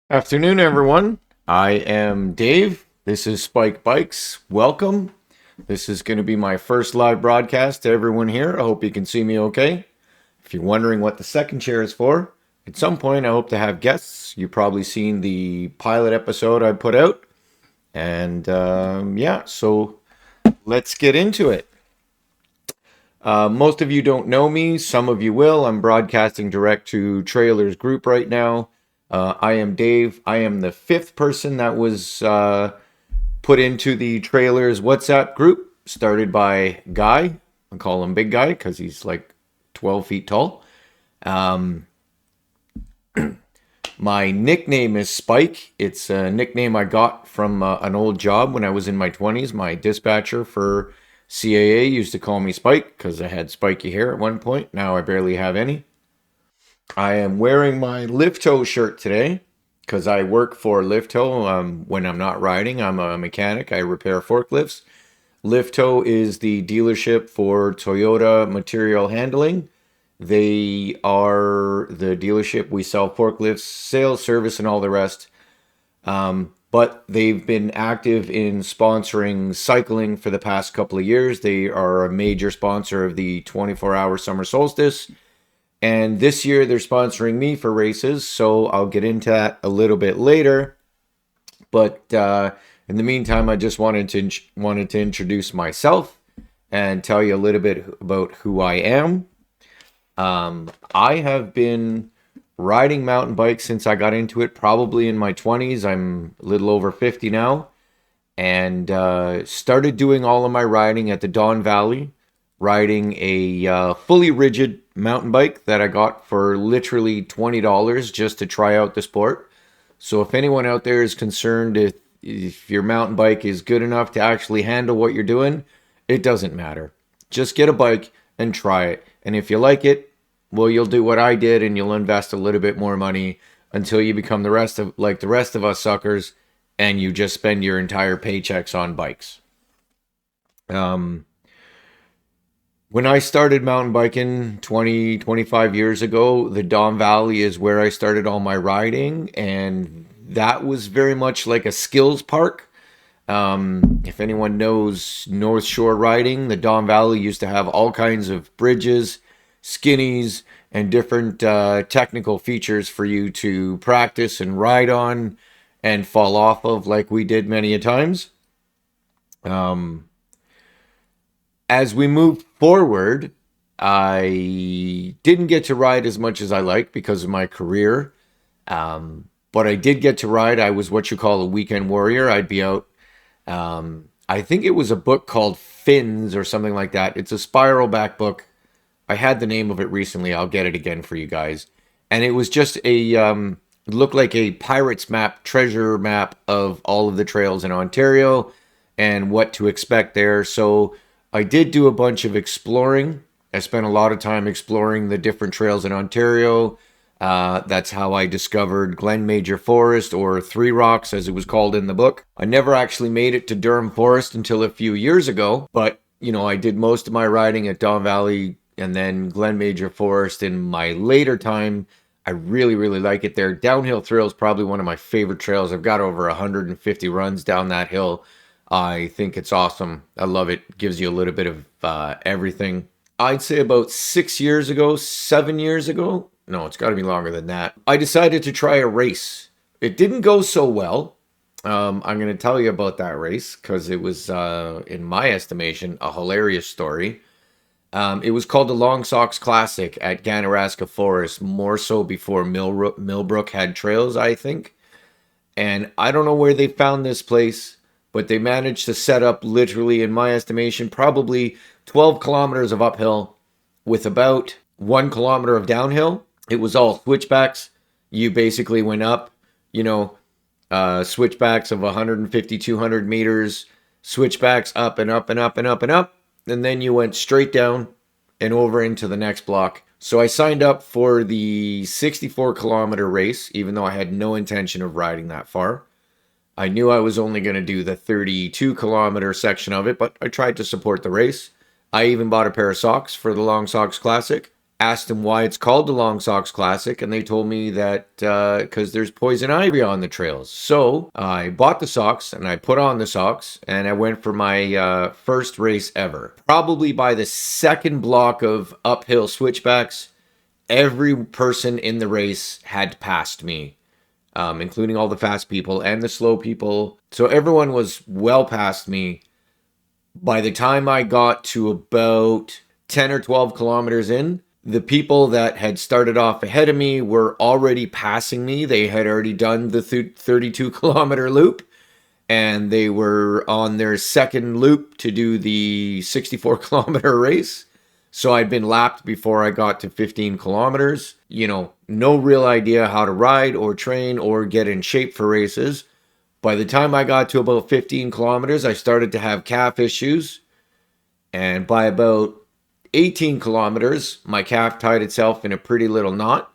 Afternoon, everyone. I am Dave. This is Spike Bikes. Welcome. This is going to be my first live broadcast to everyone here. I hope you can see me okay. If you're wondering what the second chair is for, at some point I hope to have guests. You've probably seen the pilot episode I put out. And so let's get into it. Most of you don't know me. Some of you will. I'm broadcasting direct to Trailers Group right now. I am Dave. I am the fifth person that was put into the Trailers WhatsApp group, started by Guy. I call him Big Guy because he's like 12 feet tall. My nickname is Spike. It's a nickname I got from an old job when I was in my 20s. My dispatcher for CAA used to call me Spike because I had spiky hair at one point. Now I barely have any. I am wearing my Lifto shirt today because I work for Lifto. When I'm not riding, I'm a mechanic. I repair forklifts. Lifto is the dealership for Toyota Material Handling. They are the dealership. We sell forklifts, sales, service, and all the rest. But they've been active in sponsoring cycling for the past couple of years. They are a major sponsor of the 24-hour summer solstice. And this year they're sponsoring me for races, so I'll get into that a little bit later. But in the meantime, I just wanted to introduce myself and tell you a little bit about who I am. I have been riding mountain bikes since I got into it, probably in my 20s. I'm a little over 50 now, and started doing all of my riding at the Don Valley, riding a fully rigid mountain bike that I got for literally $20 just to try out the sport. So if anyone out there is concerned if your mountain bike is good enough to actually handle what you're doing, it doesn't matter. Just get a bike and try it. And if you like it, well, you'll do what I did and you'll invest a little bit more money until you become the rest of us suckers and you just spend your entire paychecks on bikes. When I started mountain biking 25 years ago, the Don Valley is where I started all my riding, and that was very much like a skills park. If anyone knows North Shore riding, the Don Valley used to have all kinds of bridges, skinnies, and different technical features for you to practice and ride on and fall off of like we did many a times. As we moved forward, I didn't get to ride as much as I liked because of my career. But I did get to ride. I was what you call a weekend warrior. I'd be out. I think it was a book called Fins or something like that. It's a spiral back book. I had the name of it recently. I'll get it again for you guys. And it was just it looked like a pirate's map, treasure map of all of the trails in Ontario and what to expect there. So I did do a bunch of exploring. I spent a lot of time exploring the different trails in Ontario. That's how I discovered Glen Major Forest, or Three Rocks as it was called in the book. I never actually made it to Durham Forest until a few years ago, but I did most of my riding at Don Valley and then Glen Major Forest in my later time. I really, really like it there. Downhill Thrill is probably one of my favorite trails. I've got over 150 runs down that hill. I think it's awesome. I love it. It gives you a little bit of everything. I'd say about 7 years ago. No, it's got to be longer than that. I decided to try a race. It didn't go so well. I'm going to tell you about that race because it was, in my estimation, a hilarious story. It was called the Long Socks Classic at Ganaraska Forest, more so before Millbrook had trails, I think. And I don't know where they found this place, but they managed to set up literally, in my estimation, probably 12 kilometers of uphill with about 1 kilometer of downhill. It was all switchbacks. You basically went up, switchbacks of 150, 200 meters, switchbacks up and up and up and up and up. and then you went straight down and over into the next block. So I signed up for the 64-kilometer race, even though I had no intention of riding that far. I knew I was only going to do the 32-kilometer section of it, but I tried to support the race. I even bought a pair of socks for the Long Socks Classic. Asked them why it's called the Long Socks Classic, and they told me that because there's poison ivy on the trails. So I bought the socks, and I put on the socks, and I went for my first race ever. Probably by the second block of uphill switchbacks, every person in the race had passed me, including all the fast people and the slow people. So everyone was well past me. By the time I got to about 10 or 12 kilometers in, the people that had started off ahead of me were already passing me. They had already done the 32-kilometer loop, and they were on their second loop to do the 64-kilometer race. So I'd been lapped before I got to 15 kilometers. No real idea how to ride or train or get in shape for races. By the time I got to about 15 kilometers, I started to have calf issues. And by about 18 kilometers, my calf tied itself in a pretty little knot.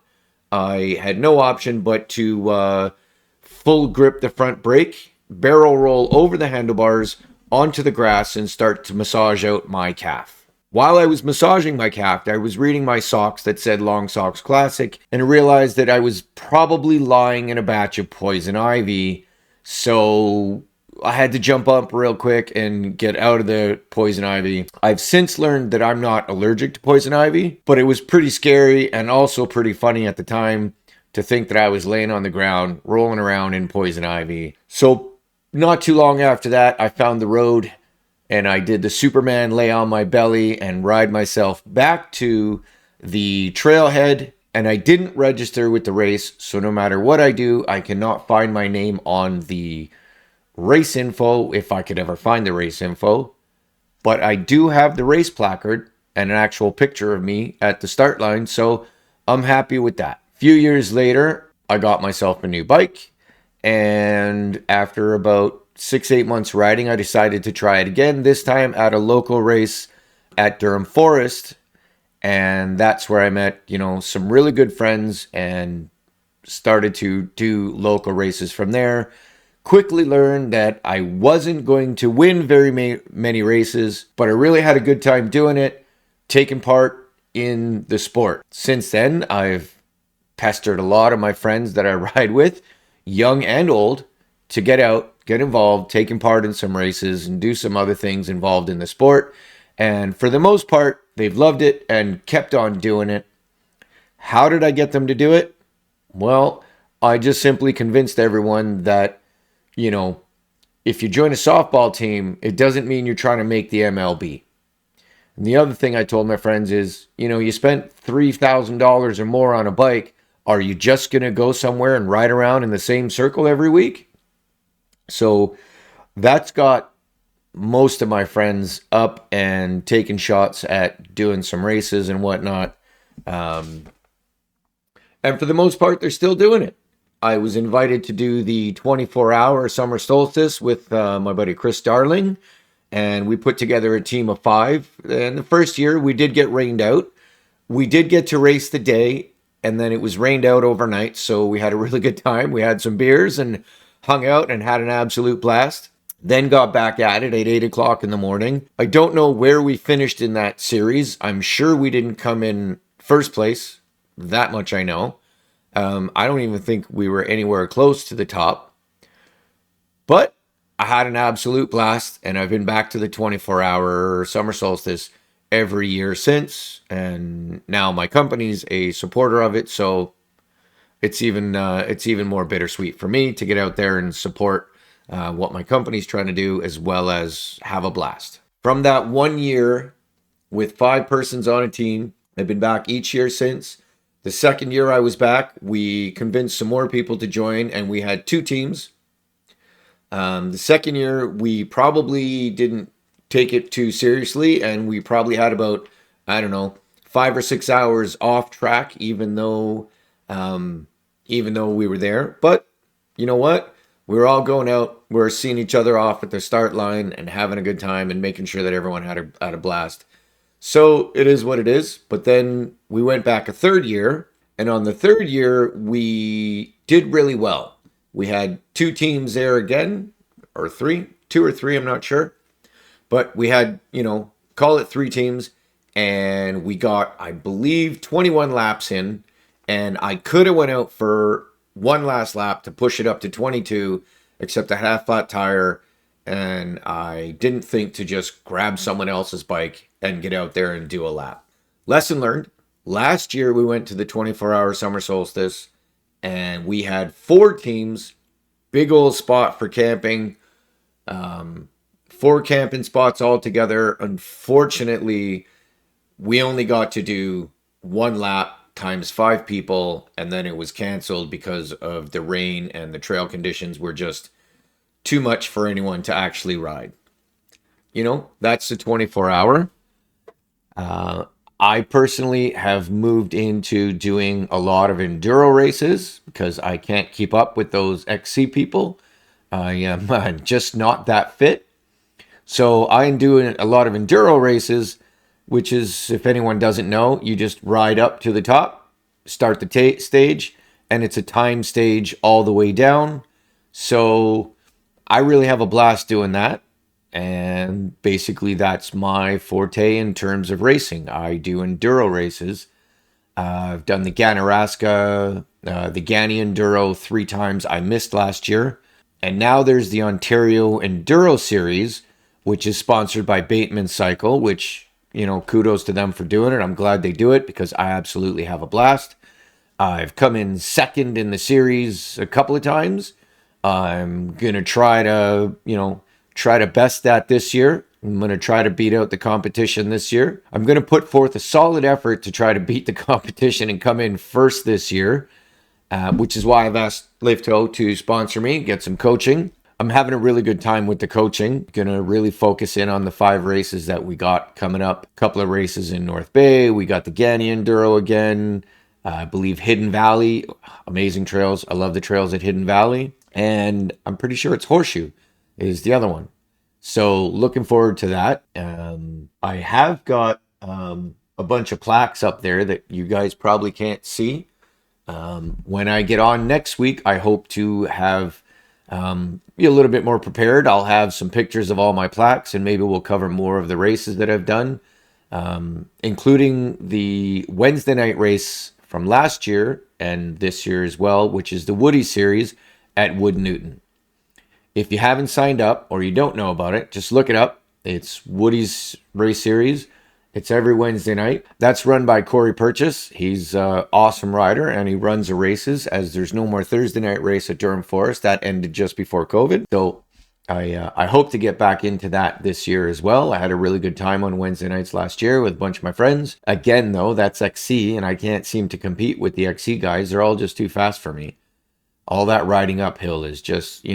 I had no option but to full grip the front brake, barrel roll over the handlebars onto the grass, and start to massage out my calf. While I was massaging my calf, I was reading my socks that said Long Socks Classic and realized that I was probably lying in a batch of poison ivy. So I had to jump up real quick and get out of the poison ivy. I've since learned that I'm not allergic to poison ivy, but it was pretty scary and also pretty funny at the time to think that I was laying on the ground, rolling around in poison ivy. So not too long after that, I found the road and I did the Superman lay on my belly and ride myself back to the trailhead. And I didn't register with the race, so no matter what I do, I cannot find my name on the race info, if I could ever find the race info. But I do have the race placard and an actual picture of me at the start line, so I'm happy with that. A few years later, I got myself a new bike, and after about 6-8 months riding, I decided to try it again, this time at a local race at Durham Forest. And that's where I met, some really good friends and started to do local races from there. Quickly learned that I wasn't going to win very many races, but I really had a good time doing it, taking part in the sport. Since then, I've pestered a lot of my friends that I ride with, young and old, to get out, get involved, taking part in some races, and do some other things involved in the sport. And for the most part, they've loved it and kept on doing it. How did I get them to do it? Well, I just simply convinced everyone that, if you join a softball team, it doesn't mean you're trying to make the MLB. And the other thing I told my friends is, you spent $3,000 or more on a bike. Are you just going to go somewhere and ride around in the same circle every week? So that's got most of my friends up and taking shots at doing some races and whatnot. And for the most part, they're still doing it. I was invited to do the 24-hour summer solstice with my buddy Chris Darling, and we put together a team of 5. And the first year, we did get rained out. We did get to race the day, and then it was rained out overnight, so we had a really good time. We had some beers and hung out and had an absolute blast. Then got back at it at 8 o'clock in the morning. I don't know where we finished in that series. I'm sure we didn't come in first place. That much I know. I don't even think we were anywhere close to the top. But I had an absolute blast, and I've been back to the 24-hour summer solstice every year since. And now my company's a supporter of it, so it's even more bittersweet for me to get out there and support what my company's trying to do, as well as have a blast. From that 1 year with 5 persons on a team, I've been back each year since. The second year I was back, we convinced some more people to join, and we had 2 teams. The second year, we probably didn't take it too seriously, and we probably had about, 5 or 6 hours off track, even though we were there. But you know what? We were all going out. We were seeing each other off at the start line and having a good time and making sure that everyone had a blast. So it is what it is. But then we went back a third year, and on the third year we did really well. We had two teams there again, or three, two or three, I'm not sure. But we had, call it three teams, and we got, I believe, 21 laps in, and I could have went out for one last lap to push it up to 22, except I had a flat tire, and I didn't think to just grab someone else's bike and get out there and do a lap. Lesson learned. Last year we went to the 24-hour summer solstice, and we had four teams, big old spot for camping. Four camping spots altogether. Unfortunately, we only got to do one lap times five people, and then it was canceled because of the rain, and the trail conditions were just too much for anyone to actually ride. That's the 24-hour. I personally have moved into doing a lot of enduro races because I can't keep up with those XC people. I am just not that fit. So I am doing a lot of enduro races, which is, if anyone doesn't know, you just ride up to the top, start the stage, and it's a time stage all the way down. So I really have a blast doing that. And basically that's my forte in terms of racing. I do enduro races. I've done the Ganaraska, the Gani Enduro 3 times. I missed last year. And now there's the Ontario Enduro Series, which is sponsored by Bateman Cycle, which, kudos to them for doing it. I'm glad they do it because I absolutely have a blast. I've come in second in the series a couple of times. I'm going to try to best that this year. I'm going to try to beat out the competition this year. I'm going to put forth a solid effort to try to beat the competition and come in first this year, which is why I've asked Lifto to sponsor me, get some coaching. I'm having a really good time with the coaching. Going to really focus in on the 5 races that we got coming up. A couple of races in North Bay. We got the Gani Enduro again. I believe Hidden Valley. Amazing trails. I love the trails at Hidden Valley. And I'm pretty sure it's Horseshoe is the other one. So looking forward to that. I have got a bunch of plaques up there that you guys probably can't see. When I get on next week, I hope to have be a little bit more prepared. I'll have some pictures of all my plaques, and maybe we'll cover more of the races that I've done, including the Wednesday night race from last year and this year as well, which is the Woody Series at Wood Newton. If you haven't signed up or you don't know about it, just look it up. It's Woody's Race Series. It's every Wednesday night. That's run by Corey Purchase. He's an awesome rider, and he runs the races as there's no more Thursday night race at Durham Forest. That ended just before COVID. So I hope to get back into that this year as well. I had a really good time on Wednesday nights last year with a bunch of my friends. Again, though, that's XC, and I can't seem to compete with the XC guys. They're all just too fast for me. All that riding uphill is just,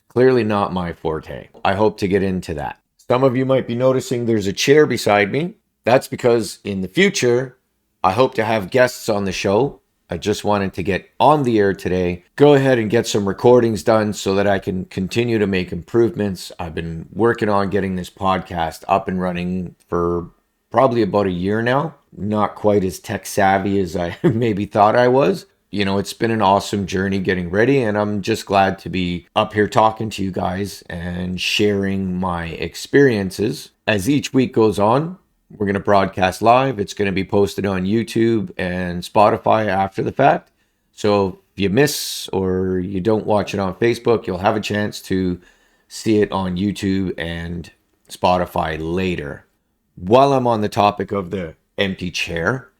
clearly not my forte. I hope to get into that. Some of you might be noticing there's a chair beside me. That's because in the future, I hope to have guests on the show. I just wanted to get on the air today. Go ahead and get some recordings done so that I can continue to make improvements. I've been working on getting this podcast up and running for probably about a year now. Not quite as tech savvy as I maybe thought I was. It's been an awesome journey getting ready, and I'm just glad to be up here talking to you guys and sharing my experiences. As each week goes on, we're going to broadcast live. It's going to be posted on YouTube and Spotify after the fact. So if you miss or you don't watch it on Facebook, you'll have a chance to see it on YouTube and Spotify later. While I'm on the topic of the empty chair,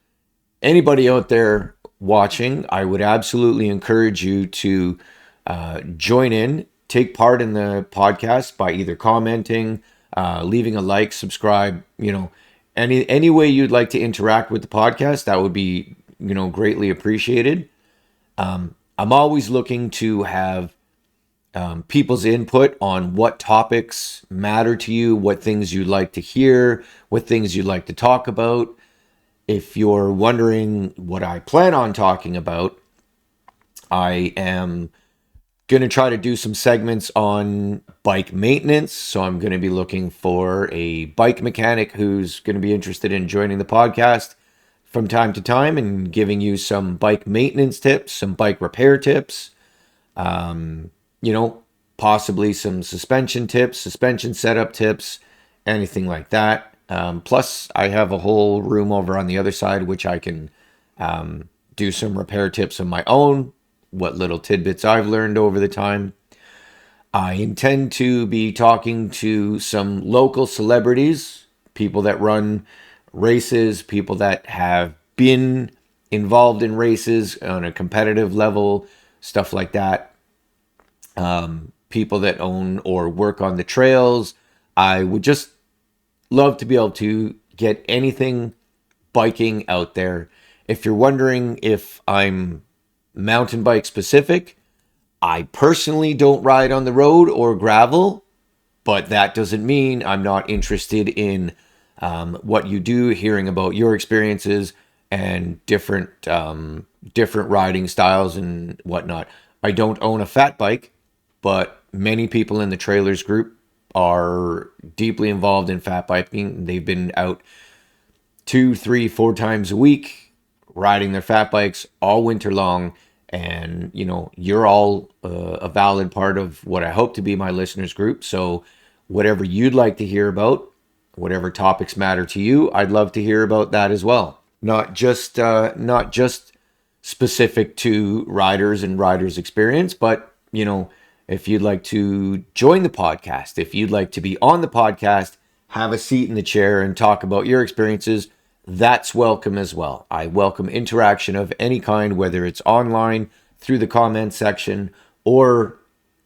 anybody out there watching, I would absolutely encourage you to join in, take part in the podcast by either commenting, leaving a like, subscribe, any way you'd like to interact with the podcast. That would be, greatly appreciated. I'm always looking to have people's input on what topics matter to you, what things you'd like to hear, what things you'd like to talk about. If you're wondering what I plan on talking about, I am going to try to do some segments on bike maintenance. So I'm going to be looking for a bike mechanic who's going to be interested in joining the podcast from time to time and giving you some bike maintenance tips, some bike repair tips, possibly some suspension tips, suspension setup tips, anything like that. Plus, I have a whole room over on the other side, which I can do some repair tips of my own, what little tidbits I've learned over the time. I intend to be talking to some local celebrities, people that run races, people that have been involved in races on a competitive level, stuff like that. People that own or work on the trails. I would just love to be able to get anything biking out there. If you're wondering if I'm mountain bike specific, I personally don't ride on the road or gravel, but that doesn't mean I'm not interested in what you do, hearing about your experiences and different riding styles and whatnot. I don't own a fat bike, but many people in the trailers group are deeply involved in fat biking. They've been out 2, 3, 4 times a week riding their fat bikes all winter long. And, you're all a valid part of what I hope to be my listeners group. So whatever you'd like to hear about, whatever topics matter to you, I'd love to hear about that as well. Not just specific to riders and riders' experience, but, if you'd like to join the podcast, if you'd like to be on the podcast, have a seat in the chair and talk about your experiences, that's welcome as well. I welcome interaction of any kind, whether it's online through the comment section, or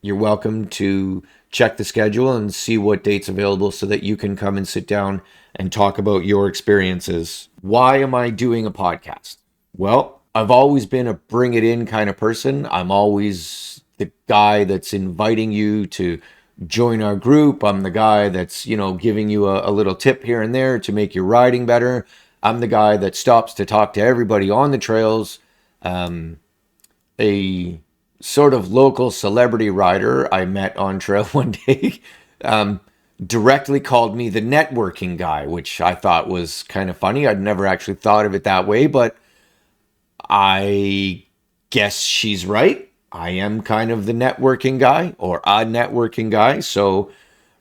you're welcome to check the schedule and see what date's available so that you can come and sit down and talk about your experiences. Why am I doing a podcast? Well, I've always been a bring it in kind of person. I'm always the guy that's inviting you to join our group. I'm the guy that's, giving you a little tip here and there to make your riding better. I'm the guy that stops to talk to everybody on the trails. A sort of local celebrity rider I met on trail one day directly called me the networking guy, which I thought was kind of funny. I'd never actually thought of it that way, but I guess she's right. I am kind of the networking guy, or a networking guy. So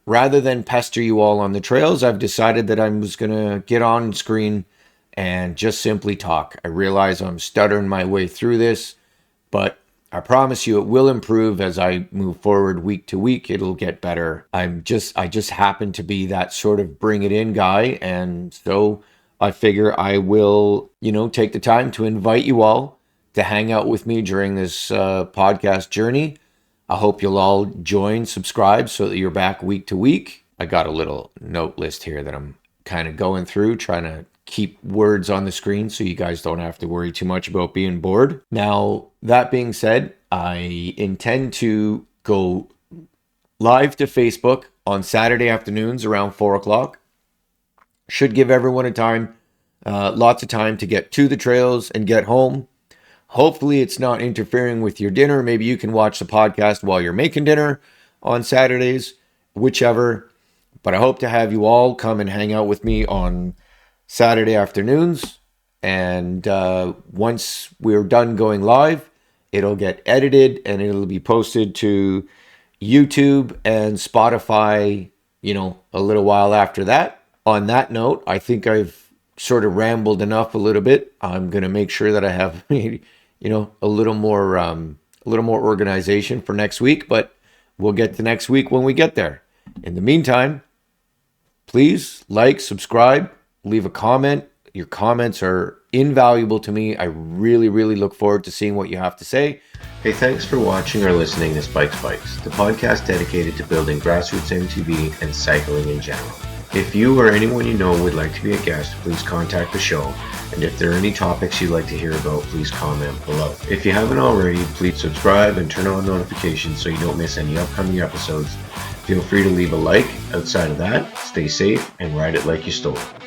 rather than pester you all on the trails, I've decided that I was going to get on screen and just simply talk. I realize I'm stuttering my way through this, but I promise you it will improve as I move forward week to week. It'll get better. I just happen to be that sort of bring it in guy. And so I figure I will, take the time to invite you all to hang out with me during this podcast journey. I hope you'll all join, subscribe so that you're back week to week. I got a little note list here that I'm kind of going through, trying to keep words on the screen so you guys don't have to worry too much about being bored. Now, that being said, I intend to go live to Facebook on Saturday afternoons around 4 o'clock. Should give everyone lots of time to get to the trails and get home. Hopefully it's not interfering with your dinner. Maybe you can watch the podcast while you're making dinner on Saturdays, whichever. But I hope to have you all come and hang out with me on Saturday afternoons. And once we're done going live, it'll get edited and it'll be posted to YouTube and Spotify, a little while after that. On that note, I think I've sort of rambled enough a little bit. I'm going to make sure that I have, a little more organization for next week, but we'll get to next week when we get there. In the meantime, please like, subscribe, leave a comment. Your comments are invaluable to me. I really, really look forward to seeing what you have to say. Hey, thanks for watching or listening to Spike Spikes, the podcast dedicated to building grassroots MTB and cycling in general. If you or anyone you know would like to be a guest, please contact the show. And if there are any topics you'd like to hear about, please comment below. If you haven't already, please subscribe and turn on notifications so you don't miss any upcoming episodes. Feel free to leave a like. Outside of that, stay safe and ride it like you stole it.